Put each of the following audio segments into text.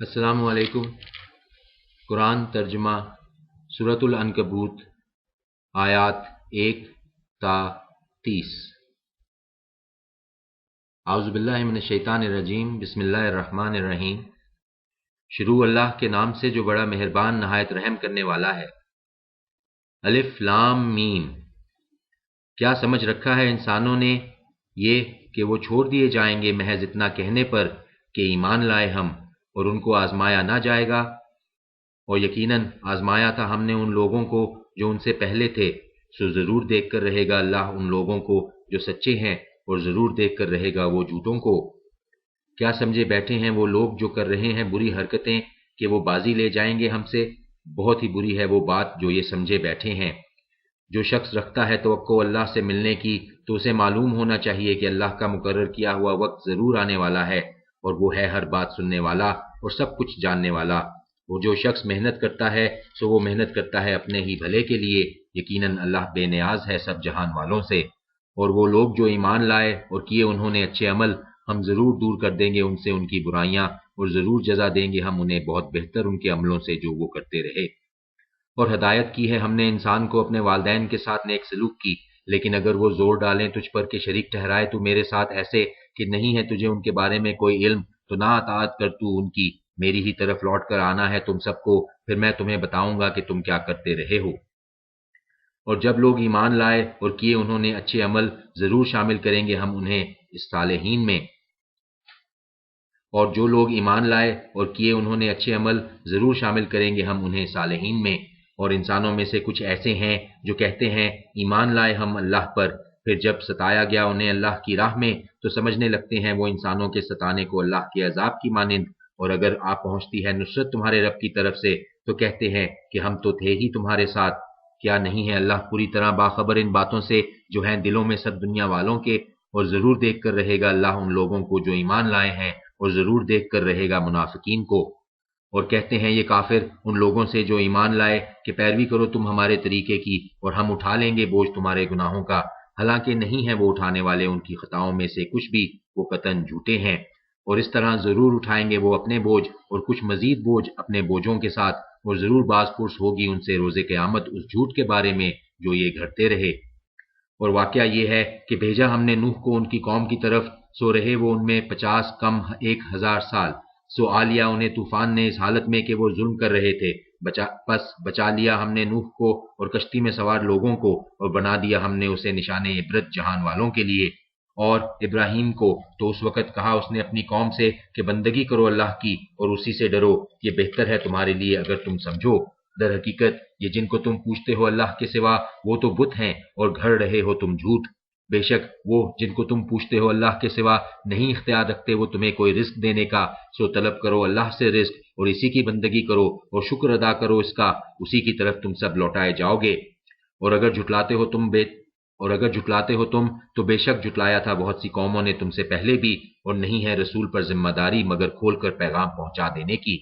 السلام علیکم۔ قرآن ترجمہ سورۃ العنکبوت آیات 1 تا 30۔ اعوذ باللہ من الشیطان الرجیم، بسم اللہ الرحمن الرحیم۔ شروع اللہ کے نام سے جو بڑا مہربان نہایت رحم کرنے والا ہے۔ الف لام میم۔ کیا سمجھ رکھا ہے انسانوں نے یہ کہ وہ چھوڑ دیے جائیں گے محض اتنا کہنے پر کہ ایمان لائے ہم، اور ان کو آزمایا نہ جائے گا؟ اور یقیناً آزمایا تھا ہم نے ان لوگوں کو جو ان سے پہلے تھے، سو ضرور دیکھ کر رہے گا اللہ ان لوگوں کو جو سچے ہیں، اور ضرور دیکھ کر رہے گا وہ جھوٹوں کو۔ کیا سمجھے بیٹھے ہیں وہ لوگ جو کر رہے ہیں بری حرکتیں کہ وہ بازی لے جائیں گے ہم سے؟ بہت ہی بری ہے وہ بات جو یہ سمجھے بیٹھے ہیں۔ جو شخص رکھتا ہے توقع اللہ سے ملنے کی، تو اسے معلوم ہونا چاہیے کہ اللہ کا مقرر کیا ہوا وقت ضرور آنے والا ہے، اور وہ ہے ہر بات سننے والا اور سب کچھ جاننے والا۔ وہ جو شخص محنت کرتا ہے سو وہ محنت کرتا ہے اپنے ہی بھلے کے لیے، یقیناً اللہ بے نیاز ہے سب جہان والوں سے۔ اور وہ لوگ جو ایمان لائے اور کیے انہوں نے اچھے عمل، ہم ضرور دور کر دیں گے ان سے ان کی برائیاں، اور ضرور جزا دیں گے ہم انہیں بہت بہتر ان کے عملوں سے جو وہ کرتے رہے۔ اور ہدایت کی ہے ہم نے انسان کو اپنے والدین کے ساتھ نیک سلوک کی، لیکن اگر وہ زور ڈالیں تجھ پر کہ شریک ٹھہرائے تو میرے ساتھ ایسے کہ نہیں ہے تجھے ان کے بارے میں کوئی علم، تو نہ اطاعت کر تو ان کی، میری ہی طرف لوٹ کر آنا ہے تم سب کو، پھر میں تمہیں بتاؤں گا کہ تم کیا کرتے رہے ہو۔ اور جب لوگ ایمان لائے اور کیے انہوں نے اچھے عمل، ضرور شامل کریں گے ہم انہیں اس صالحین میں۔ اور جو لوگ ایمان لائے اور کیے انہوں نے اچھے عمل، ضرور شامل کریں گے ہم انہیں صالحین میں۔ اور انسانوں میں سے کچھ ایسے ہیں جو کہتے ہیں ایمان لائے ہم اللہ پر، پھر جب ستایا گیا انہیں اللہ کی راہ میں تو سمجھنے لگتے ہیں وہ انسانوں کے ستانے کو اللہ کے عذاب کی مانند، اور اگر آ پہنچتی ہے نصرت تمہارے رب کی طرف سے تو کہتے ہیں کہ ہم تو تھے ہی تمہارے ساتھ۔ کیا نہیں ہے اللہ پوری طرح باخبر ان باتوں سے جو ہیں دلوں میں سب دنیا والوں کے؟ اور ضرور دیکھ کر رہے گا اللہ ان لوگوں کو جو ایمان لائے ہیں، اور ضرور دیکھ کر رہے گا منافقین کو۔ اور کہتے ہیں یہ کافر ان لوگوں سے جو ایمان لائے کہ پیروی کرو تم ہمارے طریقے کی، اور ہم اٹھا لیں گے بوجھ تمہارے گناہوں کا، حالانکہ نہیں ہے وہ اٹھانے والے ان کی خطاؤں میں سے کچھ بھی، وہ قطعاً جھوٹے ہیں۔ اور اس طرح ضرور اٹھائیں گے وہ اپنے بوجھ اور کچھ مزید بوجھ اپنے بوجھوں کے ساتھ، اور ضرور باز پرس ہوگی ان سے روز قیامت اس جھوٹ کے بارے میں جو یہ گھڑتے رہے۔ اور واقعہ یہ ہے کہ بھیجا ہم نے نوح کو ان کی قوم کی طرف، سو رہے وہ ان میں 50 کم 1000 سال، سو آ لیا انہیں طوفان نے اس حالت میں کہ وہ ظلم کر رہے تھے، پس بچا لیا ہم نے نوح کو اور کشتی میں سوار لوگوں کو، اور بنا دیا ہم نے اسے نشان عبرت جہان والوں کے لیے۔ اور ابراہیم کو تو اس وقت کہا اس نے اپنی قوم سے کہ بندگی کرو اللہ کی اور اسی سے ڈرو، یہ بہتر ہے تمہارے لیے اگر تم سمجھو۔ در حقیقت یہ جن کو تم پوچھتے ہو اللہ کے سوا وہ تو بت ہیں، اور گھڑ رہے ہو تم جھوٹ۔ بے شک وہ جن کو تم پوچھتے ہو اللہ کے سوا نہیں اختیار رکھتے وہ تمہیں کوئی رزق دینے کا، سو طلب کرو اللہ سے رزق اور اسی کی بندگی کرو اور شکر ادا کرو اس کا، اسی کی طرف تم سب لوٹائے جاؤ گے۔ اور اگر جھٹلاتے ہو تم تو بے شک جھٹلایا تھا بہت سی قوموں نے تم سے پہلے بھی، اور نہیں ہے رسول پر ذمہ داری مگر کھول کر پیغام پہنچا دینے کی۔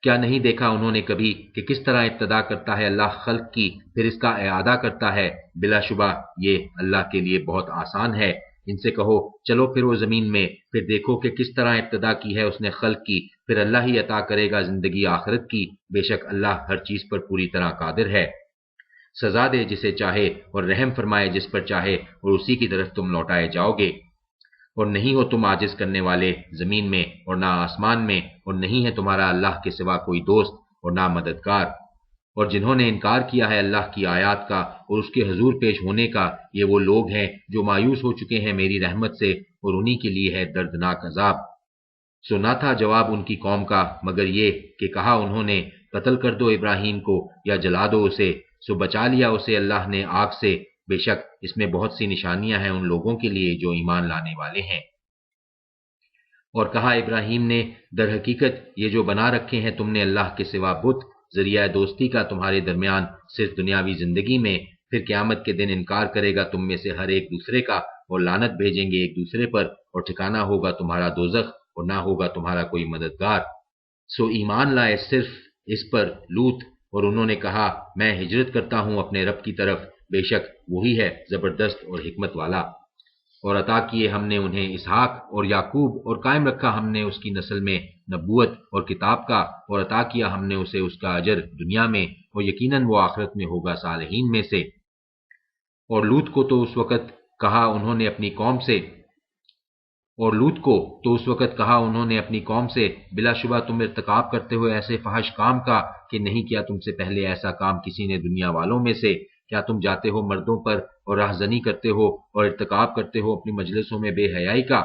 کیا نہیں دیکھا انہوں نے کبھی کہ کس طرح ابتدا کرتا ہے اللہ خلق کی، پھر اس کا اعادہ کرتا ہے؟ بلا شبہ یہ اللہ کے لیے بہت آسان ہے۔ ان سے کہو چلو پھرو زمین میں، پھر دیکھو کہ کس طرح ابتدا کی ہے اس نے خلق کی، پھر اللہ ہی عطا کرے گا زندگی آخرت کی، بے شک اللہ ہر چیز پر پوری طرح قادر ہے۔ سزا دے جسے چاہے اور رحم فرمائے جس پر چاہے، اور اسی کی طرف تم لوٹائے جاؤ گے۔ اور نہیں ہو تم عاجز کرنے والے زمین میں اور نہ آسمان میں، اور نہیں ہے تمہارا اللہ کے سوا کوئی دوست اور نہ مددگار۔ اور جنہوں نے انکار کیا ہے اللہ کی آیات کا اور اس کے حضور پیش ہونے کا، یہ وہ لوگ ہیں جو مایوس ہو چکے ہیں میری رحمت سے، اور انہی کے لیے ہے دردناک عذاب۔ سو نہ تھا جواب ان کی قوم کا مگر یہ کہ کہا انہوں نے قتل کر دو ابراہیم کو یا جلا دو اسے، سو بچا لیا اسے اللہ نے آگ سے، بے شک اس میں بہت سی نشانیاں ہیں ان لوگوں کے لیے جو ایمان لانے والے ہیں۔ اور کہا ابراہیم نے در حقیقت یہ جو بنا رکھے ہیں تم نے اللہ کے سوا بت، ذریعہ دوستی کا تمہارے درمیان صرف دنیاوی زندگی میں، پھر قیامت کے دن انکار کرے گا تم میں سے ہر ایک دوسرے کا، اور لعنت بھیجیں گے ایک دوسرے پر، اور ٹھکانہ ہوگا تمہارا دوزخ اور نہ ہوگا تمہارا کوئی مددگار۔ سو ایمان لائے صرف اس پر لوط، اور انہوں نے کہا میں ہجرت کرتا ہوں اپنے رب کی طرف، بے شک وہی ہے زبردست اور حکمت والا۔ اور عطا کیے ہم نے انہیں اسحاق اور یعقوب، اور قائم رکھا ہم نے اس کی نسل میں نبوت اور کتاب کا، اور عطا کیا ہم نے اسے اس کا اجر دنیا میں، اور یقیناً وہ آخرت میں ہوگا صالحین میں سے۔ اور لوط کو تو اس وقت کہا انہوں نے اپنی قوم سے بلا شبہ تم ارتکاب کرتے ہو ایسے فحش کام کا کہ نہیں کیا تم سے پہلے ایسا کام کسی نے دنیا والوں میں سے۔ کیا تم جاتے ہو مردوں پر اور راہزنی کرتے ہو اور ارتکاب کرتے ہو اپنی مجلسوں میں بے حیائی کا؟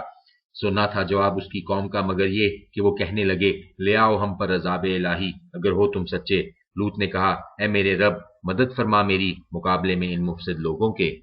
سنا تھا جواب اس کی قوم کا مگر یہ کہ وہ کہنے لگے، لے آؤ ہم پر عذاب الہی اگر ہو تم سچے۔ لوط نے کہا، اے میرے رب، مدد فرما میری مقابلے میں ان مفسد لوگوں کے۔